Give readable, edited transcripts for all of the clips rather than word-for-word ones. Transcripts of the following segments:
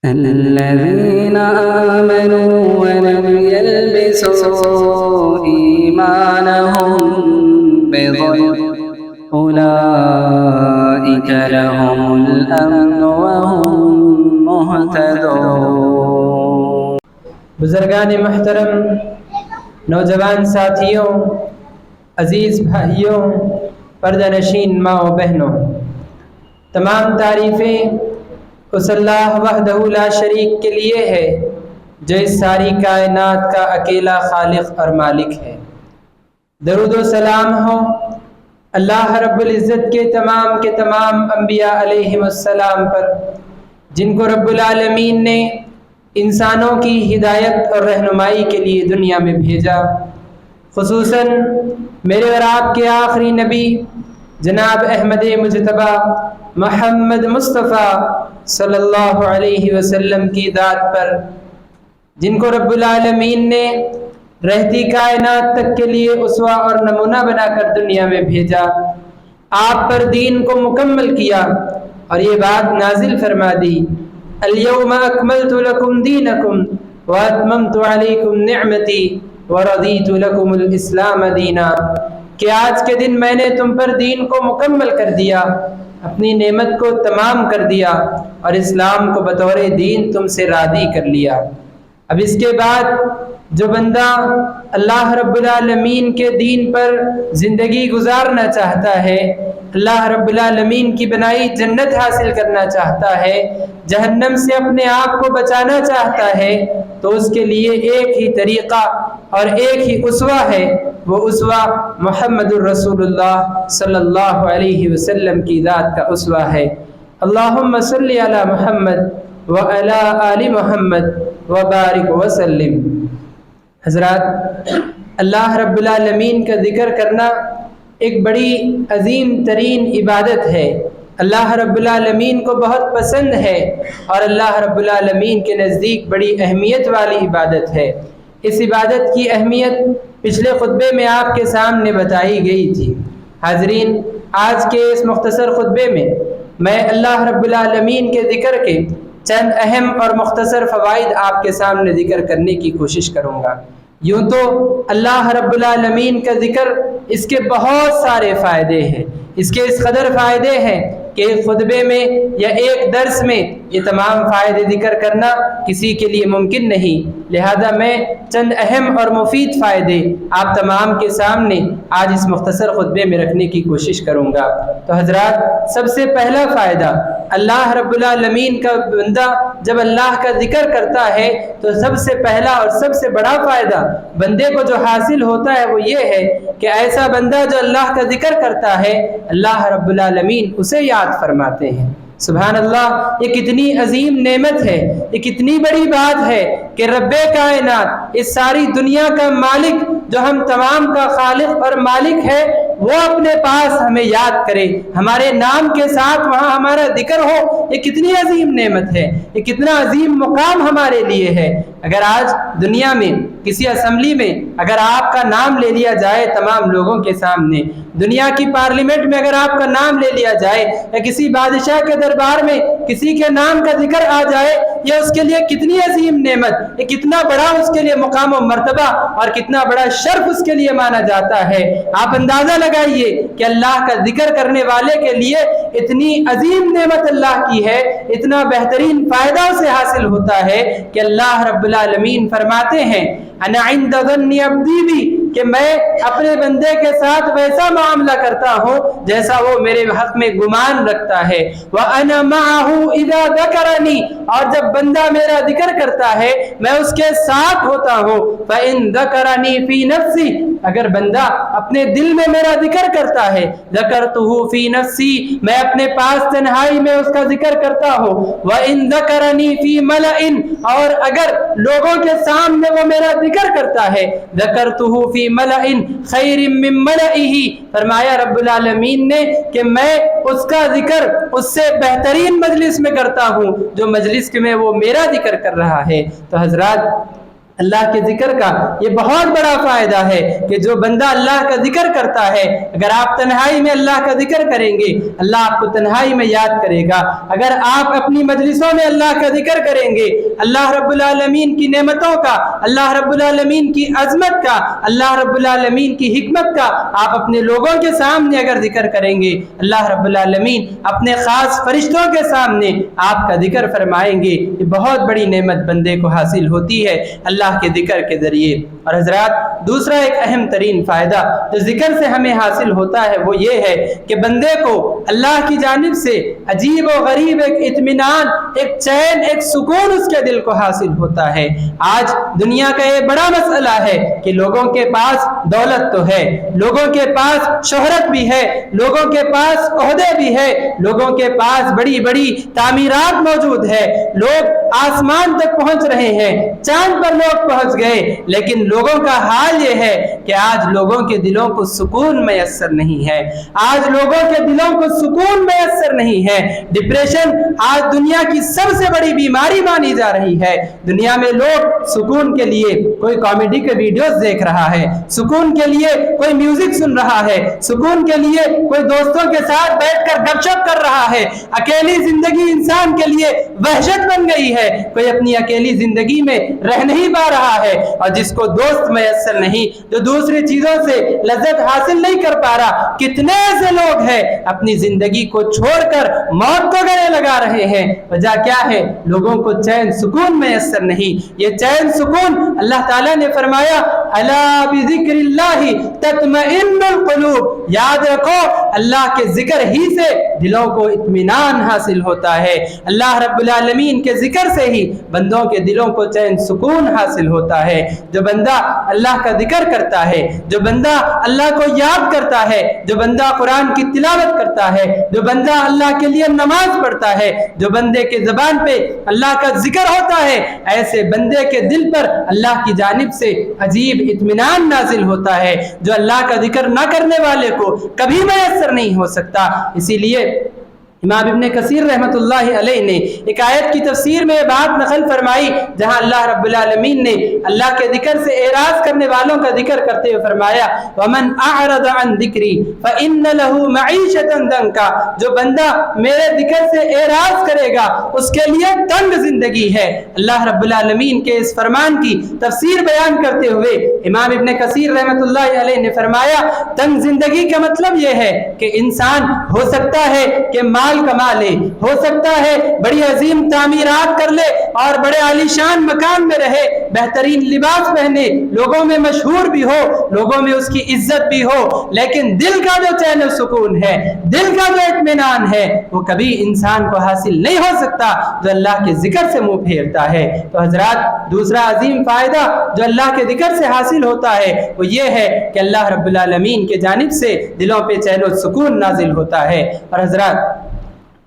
الذين آمنوا ولم يلبسوا إيمانهم بظلم أولئك لهم الأمن وهم مهتدون۔ بزرگان محترم، نوجوان ساتھیوں، عزیز بھائیوں، پردہ نشین ماں و بہنوں، تمام تعریفیں اس اللہ وحدہ لا شریک کے لیے ہے جو اس ساری کائنات کا اکیلا خالق اور مالک ہے۔ درود و سلام ہو اللہ رب العزت کے تمام انبیاء علیہم السلام پر، جن کو رب العالمین نے انسانوں کی ہدایت اور رہنمائی کے لیے دنیا میں بھیجا۔ خصوصاً میرے اور آپ کے آخری نبی جناب احمد مجتبیٰ محمد مصطفیٰ صلی اللہ علیہ وسلم کی ذات پر، جن کو رب العالمین نے رہتی کائنات تک کے لیے اسوہ اور نمونہ بنا کر دنیا میں بھیجا، آپ پر دین کو مکمل کیا اور یہ بات نازل فرما دی، الیوم اکملت لکم دینکم واتممت علیکم نعمتی ورضیت لکم الاسلام دینا، کہ آج کے دن میں نے تم پر دین کو مکمل کر دیا، اپنی نعمت کو تمام کر دیا اور اسلام کو بطور دین تم سے راضی کر لیا۔ اب اس کے بعد جو بندہ اللہ رب العالمین کے دین پر زندگی گزارنا چاہتا ہے، اللہ رب العالمین کی بنائی جنت حاصل کرنا چاہتا ہے، جہنم سے اپنے آپ کو بچانا چاہتا ہے، تو اس کے لیے ایک ہی طریقہ اور ایک ہی اسوہ ہے، وہ اسوہ محمد الرسول اللہ صلی اللہ علیہ وسلم کی ذات کا اسوہ ہے۔ اللہم صلی علی محمد وعلی آل محمد وبارک وسلم۔ حضرات، اللہ رب العالمین کا ذکر کرنا ایک بڑی عظیم ترین عبادت ہے، اللہ رب العالمین کو بہت پسند ہے اور اللہ رب العالمین کے نزدیک بڑی اہمیت والی عبادت ہے۔ اس عبادت کی اہمیت پچھلے خطبے میں آپ کے سامنے بتائی گئی تھی۔ حاضرین، آج کے اس مختصر خطبے میں میں اللہ رب العالمین کے ذکر کے چند اہم اور مختصر فوائد آپ کے سامنے ذکر کرنے کی کوشش کروں گا۔ یوں تو اللہ رب العالمین کا ذکر، اس کے بہت سارے فائدے ہیں، اس کے اس قدر فائدے ہیں کہ ایک خطبے میں یا ایک درس میں یہ تمام فائدے ذکر کرنا کسی کے لیے ممکن نہیں، لہذا میں چند اہم اور مفید فائدے آپ تمام کے سامنے آج اس مختصر خطبے میں رکھنے کی کوشش کروں گا۔ تو حضرات، سب سے پہلا فائدہ، اللہ رب العالمین کا بندہ جب اللہ کا ذکر کرتا ہے تو سب سے پہلا اور سب سے بڑا فائدہ بندے کو جو حاصل ہوتا ہے وہ یہ ہے کہ ایسا بندہ جو اللہ کا ذکر کرتا ہے، اللہ رب العالمین اسے یاد فرماتے ہیں۔ سبحان اللہ، یہ کتنی عظیم نعمت ہے، یہ کتنی بڑی بات ہے کہ رب کائنات، اس ساری دنیا کا مالک، جو ہم تمام کا خالق اور مالک ہے، وہ اپنے پاس ہمیں یاد کرے، ہمارے نام کے ساتھ وہاں ہمارا ذکر ہو، یہ کتنی عظیم نعمت ہے، یہ کتنا عظیم مقام ہمارے لیے ہے۔ اگر آج دنیا میں کسی اسمبلی میں اگر آپ کا نام لے لیا جائے تمام لوگوں کے سامنے، دنیا کی پارلیمنٹ میں اگر آپ کا نام لے لیا جائے، یا کسی بادشاہ کے دربار میں کسی کے نام کا ذکر آ جائے، یہ اس کے لیے کتنی عظیم نعمت، یہ کتنا بڑا اس کے لیے مقام و مرتبہ اور کتنا بڑا شرف اس کے لیے مانا جاتا ہے۔ آپ اندازہ لگائیے کہ اللہ کا ذکر کرنے والے کے لیے اتنی عظیم نعمت اللہ کی ہے، اتنا بہترین فائدہ اسے حاصل ہوتا ہے کہ اللہ رب العالمین فرماتے ہیں، انا عند ظن عبدی بھی، کہ میں اپنے بندے کے ساتھ ویسا معاملہ کرتا ہوں جیسا وہ میرے حق میں گمان رکھتا ہے۔ وَأَنَا مَعَهُ إِذَا ذَكَرَنِي، اور جب بندہ میرا ذکر کرتا ہے میں اس کے ساتھ ہوتا ہوں۔ فَإِن ذَكَرَنِي فِي نَفْسِي، اگر بندہ اپنے دل میں میرا ذکر کرتا ہے، ذَكَرْتُهُ فِي نَفْسِي، میں اپنے پاس تنہائی میں اس کا ذکر کرتا ہوں۔ وَإِن ذَكَرَنِي فِي مَلَئٍ، اور اگر لوگوں کے سامنے وہ میرا ذکر کرتا ہے، ذَكَرْتُهُ فِي مَلَئٍ خَيْرٍ مِّن مَلَئِهِ، فرمایا رب العالمین نے کہ میں اس کا ذکر اس سے بہترین مجلس میں کرتا ہوں جو مجلس میں وہ میرا ذکر کر رہا ہے۔ تو حضرات، اللہ کے ذکر کا یہ بہت بڑا فائدہ ہے کہ جو بندہ اللہ کا ذکر کرتا ہے، اگر آپ تنہائی میں اللہ کا ذکر کریں گے اللہ آپ کو تنہائی میں یاد کرے گا۔ اگر آپ اپنی مجلسوں میں اللہ کا ذکر کریں گے، اللہ رب العالمین کی نعمتوں کا، اللہ رب العالمین کی عظمت کا، اللہ رب العالمین کی حکمت کا آپ اپنے لوگوں کے سامنے اگر ذکر کریں گے، اللہ رب العالمین اپنے خاص فرشتوں کے سامنے آپ کا ذکر فرمائیں گے۔ یہ بہت بڑی نعمت بندے کو حاصل ہوتی ہے اللہ کے ذکر کے ذریعے۔ اور حضرات، دوسرا ایک اہم ترین فائدہ جو ذکر سے ہمیں حاصل ہوتا ہے وہ یہ ہے کہ بندے کو اللہ کی جانب سے عجیب و غریب ایک اطمینان، ایک چین، ایک سکون اس کے دل کو حاصل ہوتا ہے۔ آج دنیا کا یہ بڑا مسئلہ ہے کہ لوگوں کے پاس دولت تو ہے، لوگوں کے پاس شہرت بھی ہے، لوگوں کے پاس عہدے بھی ہے، لوگوں کے پاس بڑی بڑی تعمیرات موجود ہے، لوگ آسمان تک پہنچ رہے ہیں، چاند پر لوگ پہنچ گئے، لیکن لوگوں کا حال یہ ہے کہ آج لوگوں کے دلوں کو سکون میسر نہیں ہے۔ آج لوگوں کے دلوں کو سکون میسر نہیں ہے۔ ڈپریشن آج دنیا کی سب سے بڑی بیماری مانی جا رہی ہے۔ دنیا میں لوگ سکون کے لیے کوئی کامیڈی کے ویڈیوز دیکھ رہا ہے، سکون کے لیے کوئی میوزک سن رہا ہے، سکون کے لیے کوئی دوستوں کے ساتھ بیٹھ کر گپ شپ کر رہا ہے۔ اکیلی زندگی انسان کے لیے وحشت بن گئی ہے، کوئی اپنی اکیلی زندگی میں رہ نہیں پا رہا ہے، اور جس کو دوست میسر نہیں، جو دوسری چیزوں سے لذت حاصل نہیں کر پا رہا، کتنے ایسے لوگ ہیں اپنی زندگی کو چھوڑ کر موت کو گلے لگا رہے ہیں۔ وجہ کیا ہے؟ لوگوں کو چین سکون میسر نہیں۔ یہ چین سکون اللہ تعالیٰ نے فرمایا الا بذکر اللہ تطمئن القلوب، یاد رکھو اللہ کے ذکر ہی سے دلوں کو اطمینان حاصل ہوتا ہے۔ اللہ رب العالمین کے ذکر سے ہی بندوں کے دلوں کو چین سکون حاصل ہوتا ہے۔ جو بندہ اللہ کا ذکر کرتا ہے، جو بندہ اللہ کو یاد کرتا ہے، جو بندہ قرآن کی تلاوت کرتا ہے، جو بندہ اللہ کے لیے نماز پڑھتا ہے، جو بندے کے زبان پہ اللہ کا ذکر ہوتا ہے، ایسے بندے کے دل پر اللہ کی جانب سے عجیب اطمینان نازل ہوتا ہے جو اللہ کا ذکر نہ کرنے والے کو کبھی میسر نہیں ہو سکتا۔ اسی لیے امام ابن کثیر رحمۃ اللہ علیہ نے ایک آیت کی تفسیر میں بات نقل فرمائی جہاں اللہ رب العالمین نے اللہ کے ذکر سے اعراض کرنے والوں کا ذکر کرتے ہوئے فرمایا وَمَنْ أَعْرَضَ عَنْ ذِكْرِي فَإِنَّ لَهُ مَعِيشَةً ضَنْكًا، جو بندہ میرے ذکر سے اعراض کرے گا اس کے لیے تنگ زندگی ہے۔ اللہ رب العالمین کے اس فرمان کی تفسیر بیان کرتے ہوئے امام ابن کثیر رحمۃ اللہ علیہ نے فرمایا تنگ زندگی کا مطلب یہ ہے کہ انسان ہو سکتا ہے کہ مال کما لے، ہو سکتا ہے بڑی عظیم تعمیرات کر لے اور بڑے عالیشان مکان میں رہے، بہترین لباس پہنے، لوگوں میں مشہور بھی ہو، لوگوں میں اس کی عزت بھی ہو، لیکن دل کا جو چین و سکون ہے، دل کا جو اطمینان ہے، وہ کبھی انسان کو حاصل نہیں ہو سکتا جو اللہ کے ذکر سے منہ پھیرتا ہے۔ تو حضرات، دوسرا عظیم فائدہ جو اللہ کے ذکر سے حاصل ہوتا ہے وہ یہ ہے کہ اللہ رب العالمین کے جانب سے دلوں پہ چین و سکون نازل ہوتا ہے۔ اور حضرات،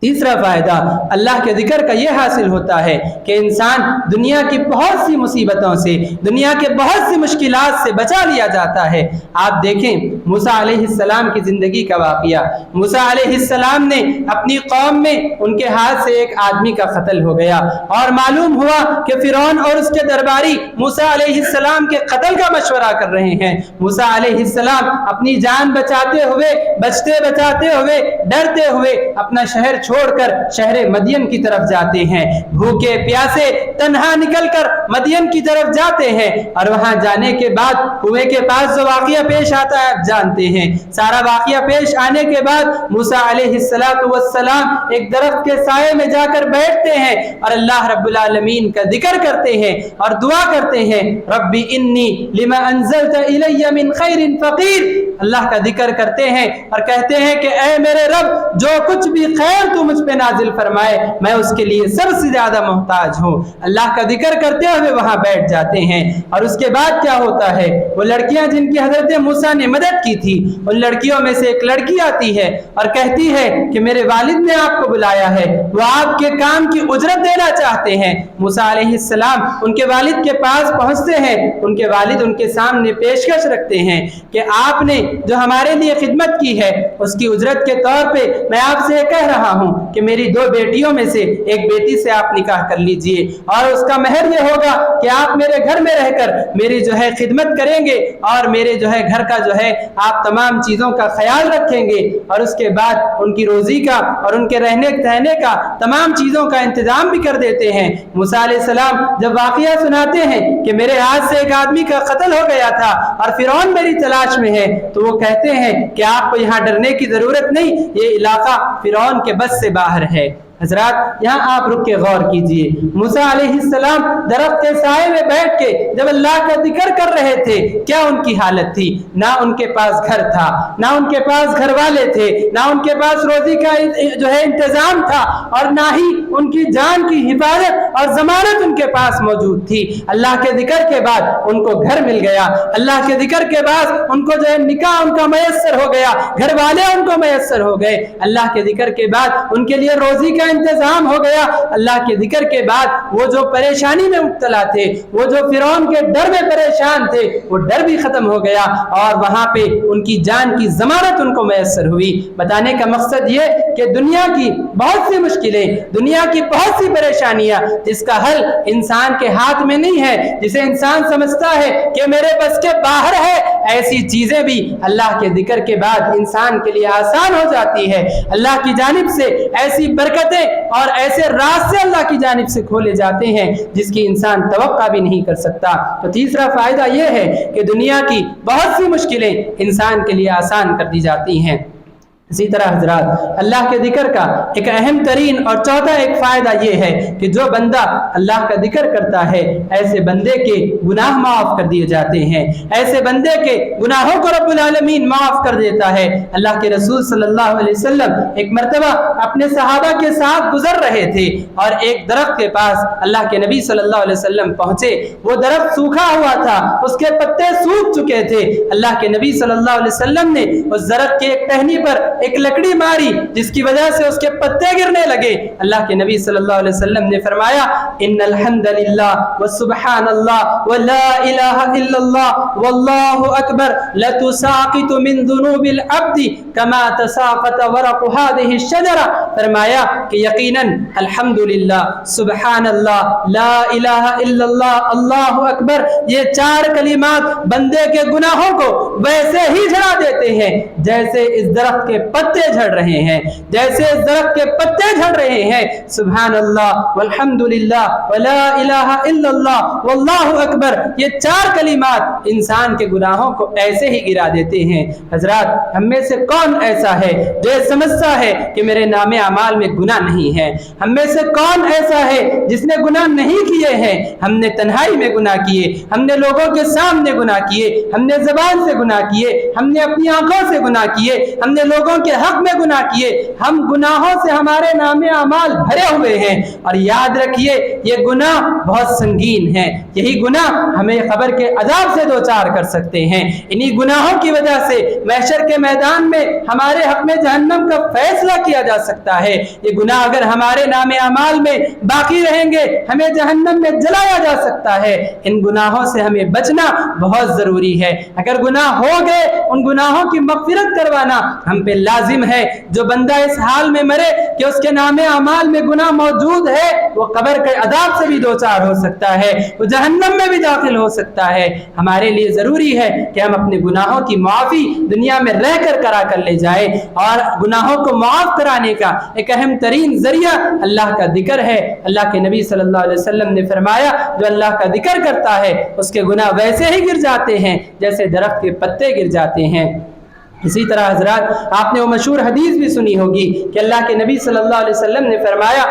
تیسرا فائدہ اللہ کے ذکر کا یہ حاصل ہوتا ہے کہ انسان دنیا کی بہت سی مصیبتوں سے، دنیا کے بہت سی مشکلات سے بچا لیا جاتا ہے۔ آپ دیکھیں موسیٰ علیہ السلام کی زندگی کا واقعہ۔ موسیٰ علیہ السلام نے اپنی قوم میں ان کے ہاتھ سے ایک آدمی کا قتل ہو گیا اور معلوم ہوا کہ فرعون اور اس کے درباری موسیٰ علیہ السلام کے قتل کا مشورہ کر رہے ہیں۔ موسیٰ علیہ السلام اپنی جان بچاتے ہوئے، بچاتے ہوئے، ڈرتے ہوئے اپنا شہر چھوڑ کر شہر مدین کی طرف جاتے ہیں۔ بھوکے پیاسے تنہا نکل کر مدین کی طرف جاتے ہیں، اور وہاں جانے کے بعد کنویں کے پاس جو واقعہ پیش آتا ہے آپ جانتے ہیں۔ سارا واقعہ پیش آنے کے بعد موسیٰ علیہ السلام ایک درخت کے سائے میں جا کر بیٹھتے ہیں اور اللہ رب العالمین کا ذکر کرتے ہیں اور دعا کرتے ہیں رب انی لما انزلت الی من خیر فقیر، اللہ کا ذکر کرتے ہیں اور کہتے ہیں کہ اے میرے رب، جو کچھ بھی خیر تو مجھ پہ نازل فرمائے میں اس کے لیے سب سے زیادہ محتاج ہوں۔ اللہ کا ذکر کرتے ہوئے وہاں بیٹھ جاتے ہیں، اور اس کے بعد کیا ہوتا ہے؟ وہ لڑکیاں جن کی حضرت موسیٰ نے مدد کی تھی، ان لڑکیوں میں سے ایک لڑکی آتی ہے اور کہتی ہے کہ میرے والد نے آپ کو بلایا ہے، وہ آپ کے کام کی اجرت دینا چاہتے ہیں۔ موسیٰ علیہ السلام ان کے والد کے پاس پہنچتے ہیں، ان کے والد ان کے سامنے پیشکش رکھتے ہیں کہ آپ نے جو ہمارے لیے خدمت کی ہے اس کی اجرت کے طور پہ میں آپ سے کہہ رہا ہوں کہ میری 2 بیٹیوں میں سے ایک بیٹی سے آپ نکاح کر لیجئے اور اس کا مہر یہ ہوگا کہ آپ میرے گھر میں رہ کر میری جو ہے خدمت کریں گے اور میرے جو ہے گھر کا جو ہے آپ تمام چیزوں کا خیال رکھیں گے اور اس کے بعد ان کی روزی کا اور ان کے رہنے ٹہنے کا تمام چیزوں کا انتظام بھی کر دیتے ہیں۔ موسیٰ علیہ السلام جب واقعہ سناتے ہیں کہ میرے ہاتھ سے ایک آدمی کا قتل ہو گیا تھا اور فرعون میری تلاش میں ہے، تو وہ کہتے ہیں کہ آپ کو یہاں ڈرنے کی ضرورت نہیں، یہ علاقہ فرعون کے بس سے باہر ہے۔ حضرات یہاں آپ رک کے غور کیجئے، موسیٰ علیہ السلام درخت کے سائے میں بیٹھ کے جب اللہ کا ذکر کر رہے تھے، کیا ان کی حالت تھی؟ نہ ان کے پاس گھر تھا، نہ ان کے پاس گھر والے تھے، نہ ان کے پاس روزی کا جو ہے انتظام تھا، اور نہ ہی ان کی جان کی حفاظت اور ضمانت ان کے پاس موجود تھی۔ اللہ کے ذکر کے بعد ان کو گھر مل گیا، اللہ کے ذکر کے بعد ان کو جو ہے نکاح ان کا میسر ہو گیا، گھر والے ان کو میسر ہو گئے، اللہ کے ذکر کے بعد ان کے لیے روزی کا انتظام ہو گیا، اللہ کے ذکر کے بعد وہ جو پریشانی میں مبتلا تھے، وہ جو فرعون کے ڈر میں پریشان تھے، وہ ڈر بھی ختم ہو گیا اور وہاں پہ ان کی جان کی ضمانت ان کو میسر ہوئی۔ بتانے کا مقصد یہ کہ دنیا کی بہت سی مشکلیں، دنیا کی بہت سی پریشانیاں جس کا حل انسان کے ہاتھ میں نہیں ہے، جسے انسان سمجھتا ہے کہ میرے بس کے باہر ہے، ایسی چیزیں بھی اللہ کے ذکر کے بعد انسان کے لیے آسان ہو جاتی ہے۔ اللہ کی جانب سے ایسی برکتیں اور ایسے راستے اللہ کی جانب سے کھولے جاتے ہیں جس کی انسان توقع بھی نہیں کر سکتا۔ تو تیسرا فائدہ یہ ہے کہ دنیا کی بہت سی مشکلیں انسان کے لیے آسان کر دی جاتی ہیں۔ اسی طرح حضرات اللہ کے ذکر کا ایک اہم ترین اور چوتھا ایک فائدہ یہ ہے کہ جو بندہ اللہ کا ذکر کرتا ہے، ایسے بندے کے گناہ معاف کر دیے جاتے ہیں، ایسے بندے کے گناہوں کو رب العالمین معاف کر دیتا ہے۔ اللہ کے رسول صلی اللہ علیہ وسلم ایک مرتبہ اپنے صحابہ کے ساتھ گزر رہے تھے اور ایک درخت کے پاس اللہ کے نبی صلی اللہ علیہ وسلم پہنچے۔ وہ درخت سوکھا ہوا تھا، اس کے پتے سوکھ چکے تھے۔ اللہ کے نبی صلی اللہ علیہ وسلم نے اس درخت کی ایک ٹہنی پر ایک لکڑی ماری جس کی وجہ سے اس کے پتے گرنے لگے۔ اللہ کے نبی صلی اللہ علیہ وسلم نے فرمایا، ان الحمد للہ وسبحان اللہ ولا الہ الا اللہ واللہ اکبر لتساقط من ذنوب العبد كما تساقط ورق هذه الشجرہ۔ فرمایا کہ یقیناً الحمدللہ، سبحان اللہ، لا الہ الا اللہ، اللہ اکبر، یہ چار کلمات بندے کے گناہوں کو ویسے ہی جھڑا دیتے ہیں جیسے اس درخت کے پتے جھڑ رہے ہیں، جیسے اس درخت کے پتے جھڑ رہے ہیں۔ سبحان اللہ والحمدللہ ولا الہ الا اللہ واللہ اکبر، یہ چار کلمات انسان کے گناہوں کو ایسے ہی گرا دیتے ہیں۔ حضرات ہم میں سے کون ایسا ہے جو یہ سمجھتا ہے کہ میرے نام اعمال میں گناہ نہیں ہے؟ ہم میں سے کون ایسا ہے جس نے گناہ نہیں کیے ہیں؟ ہم نے تنہائی میں گناہ کیے، ہم نے لوگوں کے سامنے گناہ کیے، ہم نے زبان سے گناہ کیے، ہم نے اپنی آنکھوں سے گناہ کیے، ہم نے لوگوں کے حق میں گناہ کیے۔ ہم گناہوں سے ہمارے نام اعمال بھرے ہوئے ہیں، اور یاد رکھیے یہ گناہ بہت سنگین ہے۔ یہی گناہ ہمیں قبر کے عذاب سے دوچار کر سکتے ہیں۔ انہی گناہوں کی وجہ سے محشر کے میدان میں ہمارے حق میں جہنم کا فیصلہ کیا جا سکتا ہے۔ یہ گناہ اگر ہمارے نام اعمال میں باقی رہیں گے ہمیں جہنم میں جلایا جا سکتا ہے۔ ان گناہوں سے ہمیں بچنا بہت ضروری ہے۔ اگر گناہ ہو گئے ان گناہوں کی مغفرت کروانا ہم پہ لازم ہے۔ جو بندہ اس حال میں مرے کہ اس کے نام اعمال میں گناہ موجود ہے، وہ قبر کے عذاب سے بھی دوچار ہو سکتا ہے، وہ جہنم میں بھی داخل ہو سکتا ہے۔ ہمارے لیے ضروری ہے کہ ہم اپنے گناہوں کی معافی دنیا میں رہ کر کرا کر لے جائیں، اور گناہوں کو معاف کرانے کا ایک اہم ترین ذریعہ اللہ کا ذکر ہے۔ اللہ کے نبی صلی اللہ علیہ وسلم نے فرمایا، جو اللہ کا ذکر کرتا ہے اس کے گناہ ویسے ہی گر جاتے ہیں جیسے درخت کے پتے گر جاتے ہیں۔ اسی طرح حضرات آپ نے وہ مشہور حدیث بھی سنی ہوگی کہ اللہ کے نبی صلی اللہ علیہ وسلم نے فرمایا،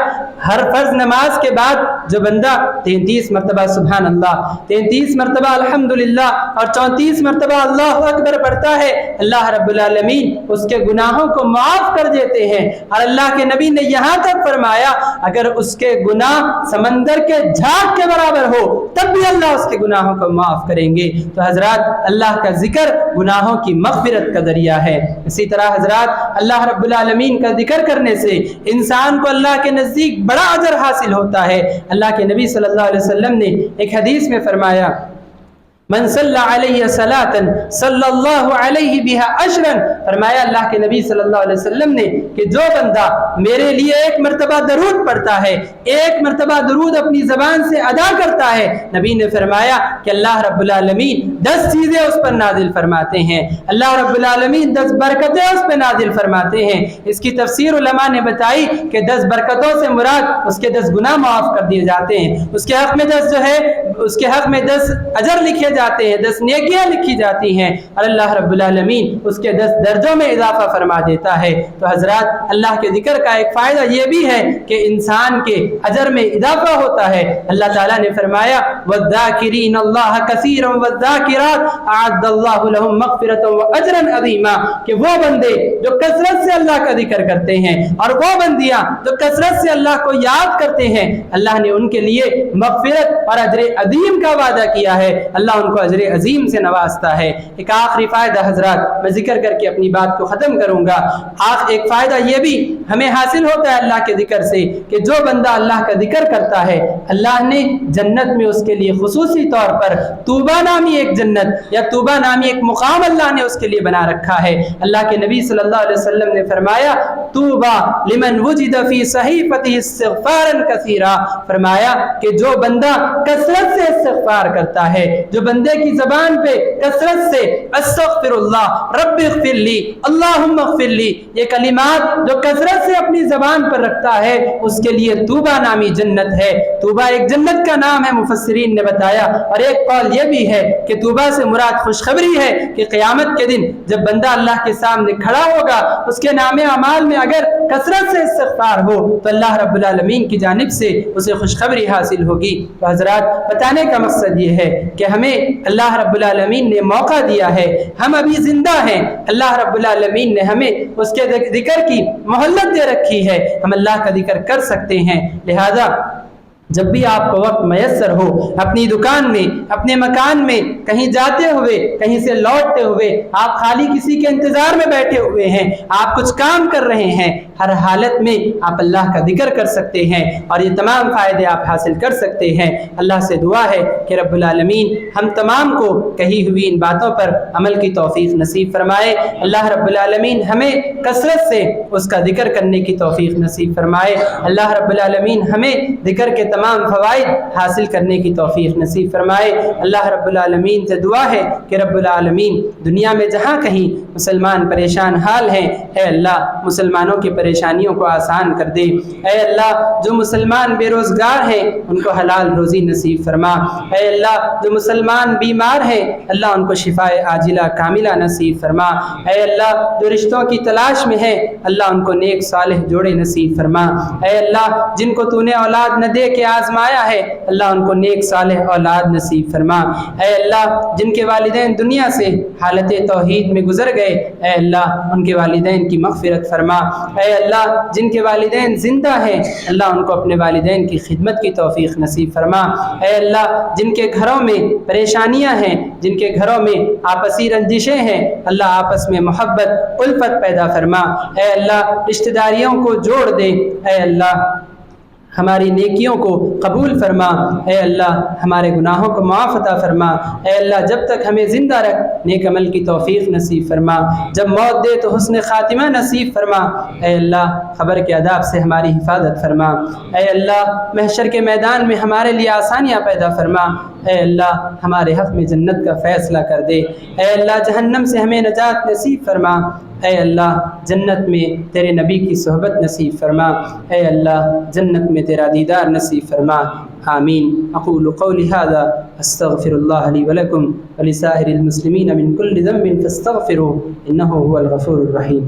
ہر فرض نماز کے بعد جو بندہ 33 مرتبہ سبحان اللہ، 33 مرتبہ الحمدللہ اور 34 مرتبہ اللہ اکبر پڑھتا ہے، اللہ رب العالمین اس کے گناہوں کو معاف کر دیتے ہیں۔ اور اللہ کے نبی نے یہاں تک فرمایا اگر اس کے گناہ سمندر کے جھاگ کے برابر ہو تب بھی اللہ اس کے گناہوں کو معاف کریں گے۔ تو حضرات اللہ کا ذکر گناہوں کی مغفرت کا ذریعہ ہے۔ اسی طرح حضرات اللہ رب العالمین کا ذکر کرنے سے انسان کو اللہ کے نزدیک بڑا اجر حاصل ہوتا ہے۔ اللہ کے نبی صلی اللہ علیہ وسلم نے ایک حدیث میں فرمایا، من صلی علیہ صلاۃ صلی اللہ علیہ بہا عشرا، فرمایا اللہ کے نبی صلی اللہ علیہ وسلم نے کہ جو بندہ میرے لیے ایک مرتبہ درود پڑھتا ہے، ایک مرتبہ درود اپنی زبان سے ادا کرتا ہے، نبی نے فرمایا کہ اللہ رب العالمین 10 چیزیں اس پر نازل فرماتے ہیں، اللہ رب العالمین 10 برکتیں اس پہ نازل فرماتے ہیں۔ اس کی تفسیر علماء نے بتائی کہ 10 برکتوں سے مراد اس کے 10 گناہ معاف کر دیے جاتے ہیں، اس کے حق میں 10 اجر لکھے جاتے ہیں، 10 نیکیاں لکھی جاتی ہیں، اور اللہ رب العالمین اس کے 10 درجوں میں اضافہ فرما دیتا ہے۔ تو حضرات، اللہ کے ذکر کا ایک فائدہ یہ بھی ہے کہ انسان کے اجر میں اضافہ ہوتا ہے۔ اللہ تعالیٰ نے فرمایا وَالذَّاكِرِينَ اللَّهَ كَثِيرًا وَالذَّاكِرَاتِ أَعَدَّ اللَّهُ لَهُم مَغْفِرَةً وَأَجْرًا عَظِيمًا، کہ وہ بندے جو کثرت سے اللہ کا ذکر کرتے ہیں اور وہ بندیاں جو کثرت سے اللہ کو یاد کرتے ہیں، اللہ نے ان کے لیے مغفرت اور اجر عظیم کا وعدہ کیا ہے، اللہ ان کو اجر عظیم سے نوازتا ہے۔ ایک آخری فائدہ حضرات میں ذکر کر کے اپنی بات کو ختم کروں گا۔ ایک فائدہ یہ بھی ہمیں حاصل ہوتا ہے اللہ کے ذکر سے کہ جو بندہ اللہ کا ذکر کرتا ہے، اللہ نے جنت میں اس کے لیے خصوصی طور پر طوبہ نامی ایک جنت یا طوبہ نامی ایک مقام اللہ نے اس کے لیے بنا رکھا ہے۔ اللہ کے نبی صلی اللہ علیہ وسلم نے فرمایا طوبہ لمن وجد فی صحیفتہ استغفارا کثیرا، فرمایا کہ جو بندہ کثرت سے استغفار کرتا ہے، جو بندے کی زبان پہ کثرت سے استغفر اللہ، رب اغفر لی، اللہم اغفر لی، یہ کلمات جو کثرت سے اپنی زبان پر رکھتا ہے، اس کے لیے طوبہ نامی جنت ہے۔ طوبہ ایک جنت کا نام ہے، مفسرین نے بتایا، اور ایک قول یہ بھی ہے کہ طوبہ سے مراد خوشخبری ہے کہ قیامت کے دن جب بندہ اللہ کے سامنے کھڑا ہوگا، اس کے نام اعمال میں اگر کثرت سے استغفار ہو تو اللہ رب العالمین کی جانب سے اسے خوشخبری حاصل ہوگی۔ تو حضرات، بتانے کا مقصد یہ ہے کہ ہمیں اللہ رب العالمین نے موقع دیا ہے، ہم ابھی زندہ ہیں، اللہ رب العالمین نے ہمیں اس کے ذکر کی مہلت دے رکھی ہے، ہم اللہ کا ذکر کر سکتے ہیں۔ لہذا جب بھی آپ کو وقت میسر ہو، اپنی دکان میں، اپنے مکان میں، کہیں جاتے ہوئے، کہیں سے لوٹتے ہوئے، آپ خالی کسی کے انتظار میں بیٹھے ہوئے ہیں، آپ کچھ کام کر رہے ہیں، ہر حالت میں آپ اللہ کا ذکر کر سکتے ہیں اور یہ تمام فائدے آپ حاصل کر سکتے ہیں۔ اللہ سے دعا ہے کہ رب العالمین ہم تمام کو کہی ہوئی ان باتوں پر عمل کی توفیق نصیب فرمائے۔ اللہ رب العالمین ہمیں کثرت سے اس کا ذکر کرنے کی توفیق نصیب فرمائے۔ اللہ رب العالمین ہمیں ذکر کے تمام فوائد حاصل کرنے کی توفیق نصیب فرمائے۔ اللہ رب العالمین سے دعا ہے کہ رب العالمین دنیا میں جہاں کہیں مسلمان پریشان حال ہیں، اے اللہ مسلمانوں کی پریشانیوں کو آسان کر دے۔ اے اللہ جو مسلمان بے روزگار ہیں ان کو حلال روزی نصیب فرما۔ اے اللہ جو مسلمان بیمار ہیں، اللہ ان کو شفاء عاجلہ کاملہ نصیب فرما۔ اے اللہ جو رشتوں کی تلاش میں ہیں، اللہ ان کو نیک صالح جوڑے نصیب فرما۔ اے اللہ جن کو تو نے اولاد نہ دے کے آزمایا ہے، اللہ ان کو نیک صالح اولاد نصیب فرما۔ اے اللہ جن کے والدین دنیا سے حالت توحید میں گزر گئے، اے اللہ ان کے والدین کی مغفرت فرما۔ اے اللہ جن کے والدین زندہ ہیں، اللہ ان کو اپنے والدین کی خدمت کی توفیق نصیب فرما۔ اے اللہ جن کے گھروں میں پریشانیاں ہیں، جن کے گھروں میں آپسی رنجشیں ہیں، اللہ آپس میں محبت الفت پیدا فرما۔ اے اللہ رشتہ داریوں کو جوڑ دے۔ اے اللہ ہماری نیکیوں کو قبول فرما۔ اے اللہ ہمارے گناہوں کو معاف عطا فرما۔ اے اللہ جب تک ہمیں زندہ رکھ نیک عمل کی توفیق نصیب فرما، جب موت دے تو حسن خاتمہ نصیب فرما۔ اے اللہ قبر کے عذاب سے ہماری حفاظت فرما۔ اے اللہ محشر کے میدان میں ہمارے لیے آسانیاں پیدا فرما۔ اے اللہ ہمارے حق میں جنت کا فیصلہ کر دے۔ اے اللہ جہنم سے ہمیں نجات نصیب فرما۔ اے اللہ جنت میں تیرے نبی کی صحبت نصیب فرما۔ اے اللہ جنت میں تیرا دیدار نصیب فرما۔ آمین۔ اقول قولی ھذا استغفر اللہ لی ولکم ولسائر المسلمین من کل ذنب فاستغفروہ انہ هو الغفور الرحیم۔